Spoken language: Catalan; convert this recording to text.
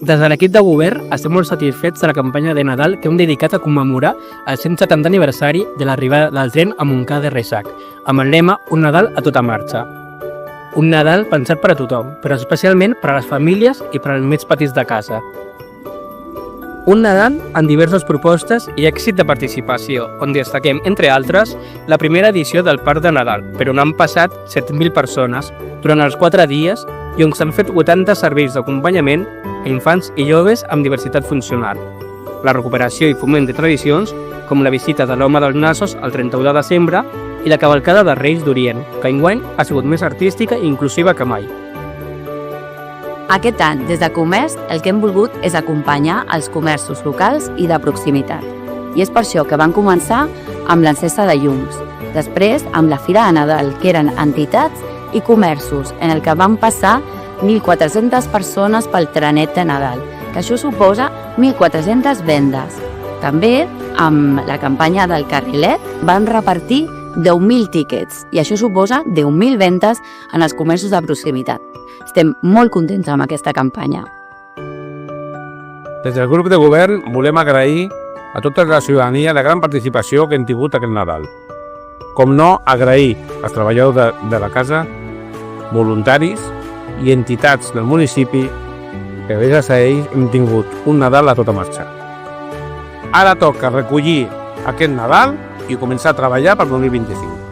Des de l'equip de govern estem molt satisfets de la campanya de Nadal que hem dedicat a commemorar el 170 aniversari de l'arribada del tren a Montcada de Reixac, amb el lema Un Nadal a tota marxa. Un Nadal pensat per a tothom, però especialment per a les famílies i per als més petits de casa. Un Nadal amb diverses propostes i èxit de participació, on destaquem, entre altres, la primera edició del Parc de Nadal, per on han passat 7.000 persones durant els 4 dies i on s'han fet 80 serveis d'acompanyament a infants i joves amb diversitat funcional. La recuperació i foment de tradicions, com la visita de l'Home dels Nassos el 31 de desembre i la cavalcada de Reis d'Orient, que enguany ha sigut més artística i inclusiva que mai. Aquest any, des de Comerç, el que hem volgut és acompanyar els comerços locals i de proximitat. I és per això que van començar amb l'encesta de llums, després amb la Fira de Nadal, que eren entitats i comerços, en el que van passar 1.400 persones pel trenet de Nadal, que això suposa 1.400 vendes. També, amb la campanya del carrilet, van repartir 10.000 tíquets, i això suposa 10.000 vendes en els comerços de proximitat. Estem molt contents amb aquesta campanya. Des del grup de govern volem agrair a tota la ciutadania la gran participació que hem tingut aquest Nadal. Com no, agrair als treballadors de la casa, voluntaris i entitats del municipi que gràcies a ells hem tingut un Nadal a tota marxa. Ara toca recollir aquest Nadal i començar a treballar per 2025.